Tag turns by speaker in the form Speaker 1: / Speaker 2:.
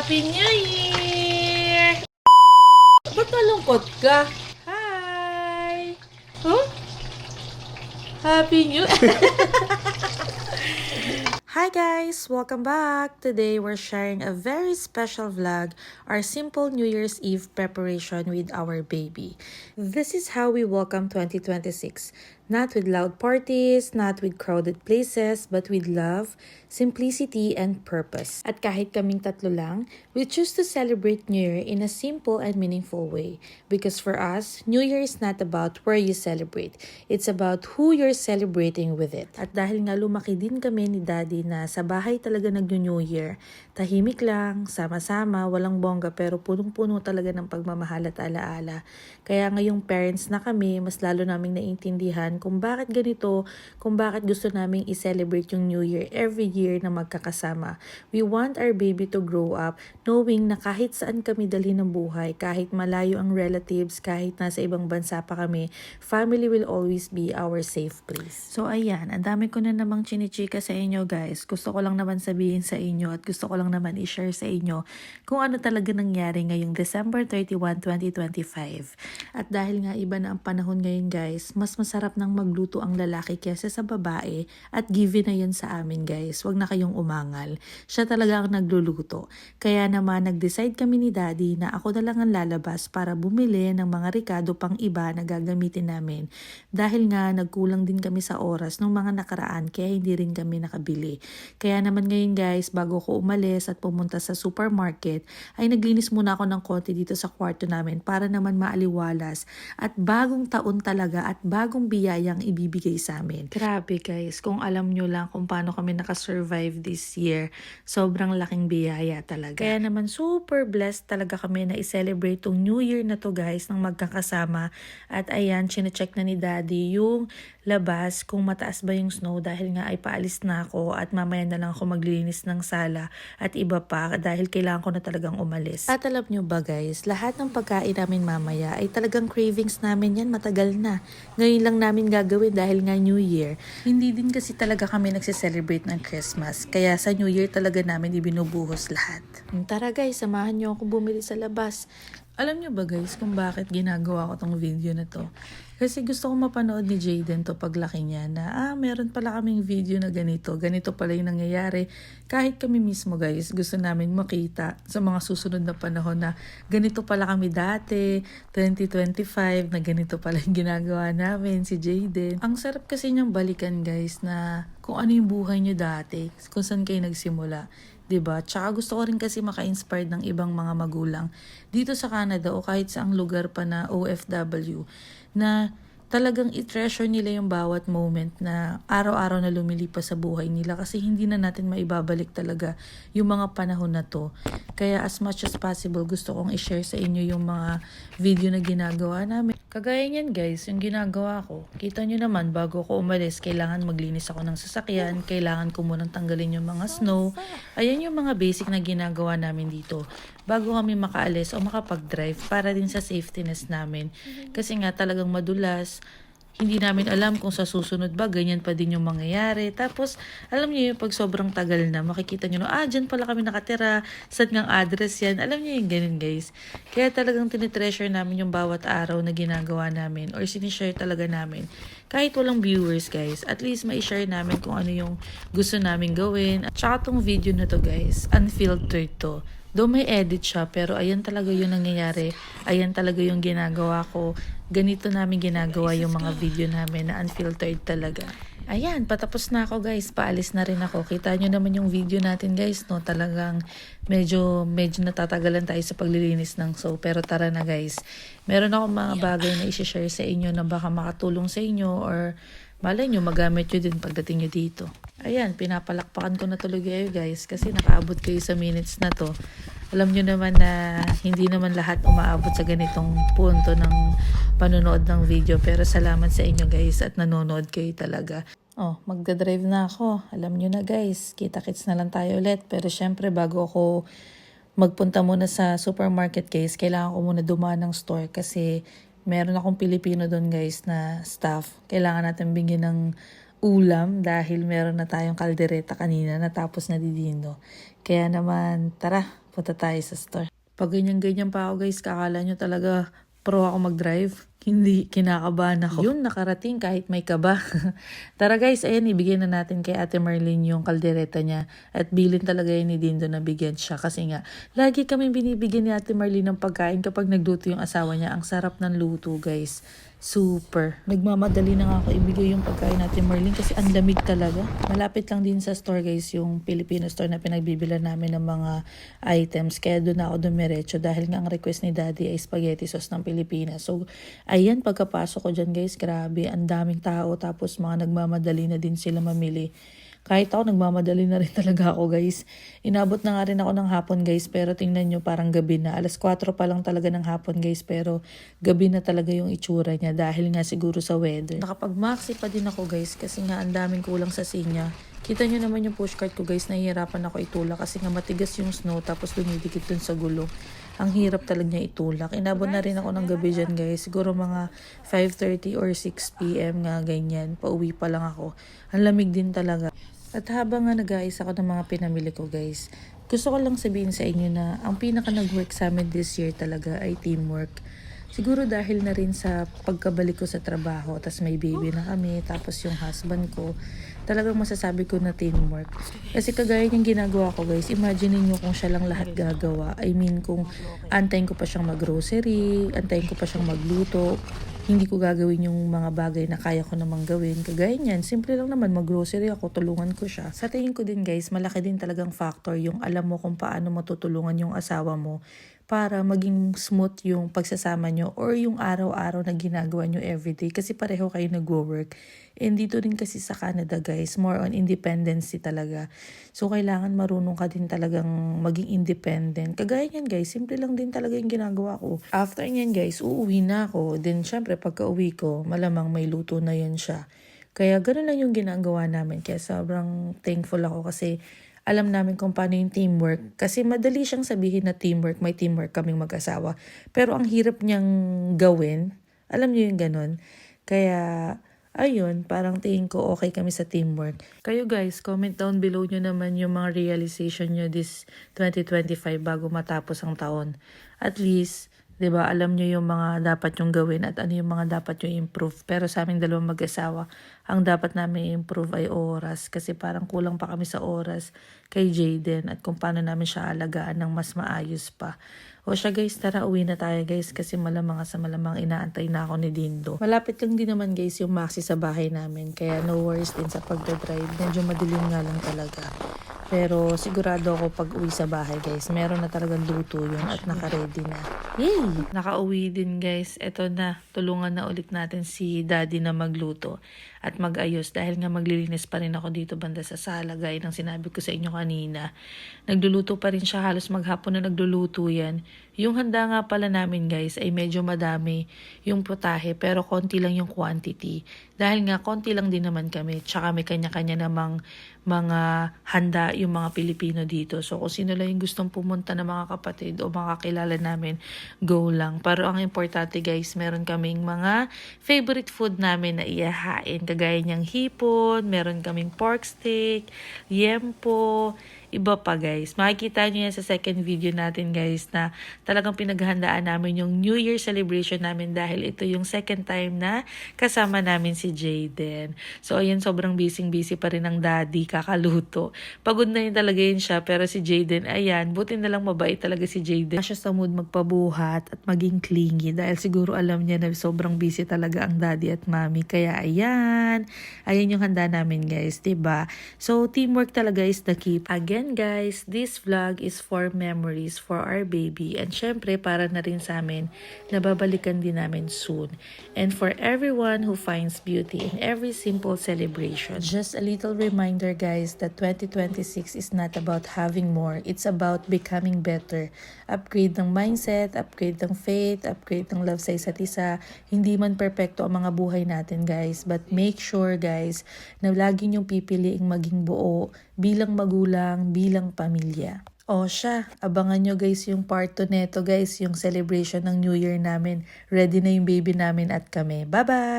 Speaker 1: Happy New Year! Ba't nalungkot ka? Hi! Huh? Happy New
Speaker 2: Hi guys! Welcome back! Today we're sharing a very special vlog, our simple New Year's Eve preparation with our baby. This is how we welcome 2026. Not with loud parties, not with crowded places, but with love, simplicity, and purpose. At kahit kaming tatlo lang, we choose to celebrate New Year in a simple and meaningful way. Because for us, New Year is not about where you celebrate. It's about who you're celebrating with it. At dahil nga lumaki din kami ni Daddy na sa bahay talaga nag-New Year, tahimik lang, sama-sama, walang bongga pero punong-puno talaga ng pagmamahal at alaala. Kaya ngayong parents na kami, mas lalo naming naiintindihan kung bakit ganito, kung bakit gusto naming i-celebrate yung New Year every year na magkakasama. We want our baby to grow up knowing na kahit saan kami dalhin ng buhay, kahit malayo ang relatives, kahit nasa ibang bansa pa kami, family will always be our safe place. So ayan, ang dami ko na namang chinichika sa inyo guys. Gusto ko lang naman sabihin sa inyo at gusto ko lang naman i-share sa inyo kung ano talaga nangyari ngayong December 31, 2025. At dahil nga iba na ang panahon ngayon guys, mas masarap nang magluto ang lalaki kesa sa babae at given na yun sa amin guys. Huwag na kayong umangal. Siya talaga ang nagluluto. Kaya naman nag-decide kami ni Daddy na ako na lang ang lalabas para bumili ng mga rekado pang iba na gagamitin namin. Dahil nga nagkulang din kami sa oras nung mga nakaraan kaya hindi rin kami nakabili. Kaya naman ngayon guys, bago ko umalis at pumunta sa supermarket, ay naglinis muna ako ng konti dito sa kwarto namin para naman maaliwalas at bagong taon talaga at bagong biyayang ibibigay sa amin. Grabe guys, kung alam nyo lang kung paano kami nakasurvive this year, sobrang laking biyaya talaga. Kaya naman super blessed talaga kami na i-celebrate tong New Year na to guys ng magkakasama. At ayan, chinecheck na ni Daddy yung labas kung mataas ba yung snow dahil nga ay paalis na ako at mamaya na lang ako maglilinis ng sala at iba pa dahil kailangan ko na talagang umalis. At alam nyo ba guys, lahat ng pagkain namin mamaya ay talagang cravings namin yan matagal na. Ngayon lang namin gagawin dahil nga New Year. Hindi din kasi talaga kami nagsiselebrate ng Christmas kaya sa New Year talaga namin ibinubuhos lahat. Tara guys, samahan nyo ako bumili sa labas. Alam nyo ba guys kung bakit ginagawa ko tong video na to? Kasi gusto ko mapanood ni Jaden to paglaki niya na meron pala kaming video na ganito. Ganito pala yung nangyayari. Kahit kami mismo guys, gusto namin makita sa mga susunod na panahon na ganito pala kami dati, 2025, na ganito pala yung ginagawa namin si Jaden. Ang sarap kasi niyang balikan guys na kung ano yung buhay niyo dati, kung saan kayo nagsimula. 'Di ba? Tsaka gusto ko rin kasi maka-inspired ng ibang mga magulang dito sa Canada o kahit saang lugar pa na OFW na talagang i-treasure nila yung bawat moment na araw-araw na lumilipas sa buhay nila kasi hindi na natin maibabalik talaga yung mga panahon na to. Kaya as much as possible gusto kong i-share sa inyo yung mga video na ginagawa namin. Kagaya niyan guys, yung ginagawa ko. Kita nyo naman bago ko umalis, kailangan maglinis ako ng sasakyan, kailangan ko munang tanggalin yung mga snow. Ayan yung mga basic na ginagawa namin dito bago kami makaalis o makapag-drive para din sa safetyness namin. Kasi nga talagang madulas, hindi namin alam kung sa susunod ba ganyan pa din yung mangyayari. Tapos, alam niyo yung pag sobrang tagal na, makikita niyo na, dyan pala kami nakatira, saan ngang address yan. Alam niyo yung ganun guys. Kaya talagang tinitreasure namin yung bawat araw na ginagawa namin or sinishare talaga namin. Kahit walang viewers guys, at least ma-share namin kung ano yung gusto namin gawin. At saka tong video na to guys, unfiltered to. Though may edit siya, pero ayan talaga yung nangyayari. Ayan talaga yung ginagawa ko. Ganito namin ginagawa yung mga video namin na unfiltered talaga. Ayan, patapos na ako guys. Paalis na rin ako. Kita nyo naman yung video natin guys, no? Talagang medyo natatagalan tayo sa paglilinis ng soap. Pero tara na guys. Meron akong mga bagay na i-share sa inyo na baka makatulong sa inyo or malay nyo, magamit nyo din pagdating nyo dito. Ayan, pinapalakpakan ko na tuloy kayo guys kasi nakaabot kayo sa minutes na to. Alam nyo naman na hindi naman lahat umaabot sa ganitong punto ng panonood ng video. Pero salamat sa inyo guys at nanonood kayo talaga. Magdadrive na ako. Alam nyo na guys, kita-kits na lang tayo ulit. Pero syempre bago ako magpunta muna sa supermarket guys, kailangan ko muna dumaan ng store kasi meron akong Pilipino doon guys na staff. Kailangan natin bigyan ng ulam dahil meron na tayong kaldereta kanina natapos na didino. Kaya naman, tara, punta tayo sa store. Pag ganyan-ganyan pa ako guys, kakala nyo talaga pro ako mag-drive. Hindi, kinakabahan ako. Yun, nakarating kahit may kaba. Tara guys, ayan, ibigay na natin kay Ate Marlene yung kaldereta niya. At bilin talaga yun ni Dindo na bigyan siya. Kasi nga, lagi kami binibigyan ni Ate Marlene ng pagkain kapag nagluto yung asawa niya. Ang sarap ng luto guys. Super. Nagmamadali na nga ako ibigay yung pagkain natin Marlene kasi ang lamig talaga. Malapit lang din sa store guys, yung Filipino store na pinagbibilan namin ng mga items. Kaya doon ako dumiretso dahil nga ang request ni Daddy ay spaghetti sauce ng Pilipinas. So, ayan, pagkapasok ko dyan guys, grabe, ang daming tao. Tapos mga nagmamadali na din sila mamili. Kahit ako, nagmamadali na rin talaga ako guys. Inabot na nga rin ako ng hapon guys, pero tingnan nyo parang gabi na. Alas 4 pa lang talaga ng hapon guys, pero gabi na talaga yung itsura niya dahil nga siguro sa weather. Nakapag-maxi pa din ako guys kasi nga ang daming kulang sa sinya. Kita nyo naman yung pushcart ko guys, nahihirapan ako itulak kasi nga matigas yung snow tapos dumidikit dun sa gulong. Ang hirap talaga niya itulak. Inabot na rin ako ng gabi dyan guys. Siguro mga 5:30 or 6 p.m. nga ganyan. Pauwi pa lang ako. Ang lamig din talaga. At habang nga nag-aayos ako ng mga pinamili ko guys, gusto ko lang sabihin sa inyo na ang pinaka nag-work sa amin this year talaga ay teamwork. Siguro dahil na rin sa pagkabalik ko sa trabaho, tas may baby na kami, tapos yung husband ko, talagang masasabi ko na teamwork. Kasi kagaya niyang ginagawa ko guys, imagine niyo kung siya lang lahat gagawa. I mean kung antayin ko pa siyang mag-grocery, antayin ko pa siyang magluto, hindi ko gagawin yung mga bagay na kaya ko namang gawin. Kagaya niyan, simple lang naman mag-grocery ako, tulungan ko siya. Sa tingin ko din guys, malaki din talagang factor yung alam mo kung paano matutulungan yung asawa mo para maging smooth yung pagsasama nyo or yung araw-araw na ginagawa nyo everyday kasi pareho kayo nag-work. And dito rin kasi sa Canada guys, more on independency talaga. So kailangan marunong ka din talagang maging independent. Kagaya niyan guys, simple lang din talaga yung ginagawa ko. After niyan guys, uuwi na ako. Then syempre pagka uwi ko, malamang may luto na yan siya. Kaya ganoon lang yung ginagawa namin. Kaya sobrang thankful ako kasi alam namin kung paano yung teamwork. Kasi madali siyang sabihin na teamwork, may teamwork kaming mag-asawa. Pero ang hirap niyang gawin, alam niyo yung ganun. Kaya, ayun, parang tingin ko okay kami sa teamwork. Kayo guys, comment down below nyo naman yung mga realization nyo this 2025 bago matapos ang taon. At least, 'di ba, alam nyo yung mga dapat yung gawin at ano yung mga dapat yung improve. Pero sa aming dalawang mag-asawa, ang dapat namin improve ay oras kasi parang kulang pa kami sa oras kay Jayden at kung paano namin siya alagaan ng mas maayos pa. O siya guys, tara uwi na tayo guys kasi malamang sa malamang inaantay na ako ni Dindo. Malapit lang din naman guys yung maxi sa bahay namin kaya no worries din sa pagdadrive. Medyo madilim nga lang talaga. Pero sigurado ako pag uwi sa bahay guys, meron na talagang luto yun at naka-ready na. Yay! Nakauwi din guys. Eto na, tulungan na ulit natin si Daddy na magluto at mag-ayos dahil nga maglilinis pa rin ako dito banda sa sala gaya ng sinabi ko sa inyo kanina. Nagluluto pa rin siya, halos maghapon na nagluluto yan. Yung handa nga pala namin guys ay medyo madami yung putahe pero konti lang yung quantity. Dahil nga konti lang din naman kami, tsaka may kanya-kanya namang mga handa yung mga Pilipino dito. So kung sino lang yung gustong pumunta na mga kapatid o mga kakilala namin, go lang. Pero ang importante guys, meron kaming mga favorite food namin na iyahain. Kagaya niyang hipon, meron kaming pork steak, yempo, iba pa guys. Makikita niyo yan sa second video natin guys na talagang pinaghandaan namin yung New Year celebration namin dahil ito yung second time na kasama namin si Jayden. So ayun, sobrang busy pa rin ng daddy kakaluto. Pagod na yun talaga yun siya pero si Jayden, ayan, buti na lang mabait talaga si Jayden. Siya sa mood magpabuhat at maging clingy dahil siguro alam niya na sobrang busy talaga ang daddy at mommy. Kaya ayan yung handa namin guys, diba? So teamwork talaga is the key. Again guys, this vlog is for memories for our baby and syempre para na rin sa amin na babalikan din namin soon. And for everyone who finds beauty in every simple celebration. Just a little reminder guys that 2026 is not about having more. It's about becoming better. Upgrade ng mindset, upgrade ng faith, upgrade ng love sa isa't isa. Hindi man perfecto ang mga buhay natin guys, but make sure guys na lagi niyong pipiliing maging buo bilang magulang, bilang pamilya. O siya, abangan nyo guys yung part 2 neto guys, yung celebration ng New Year namin. Ready na yung baby namin at kami. Bye-bye!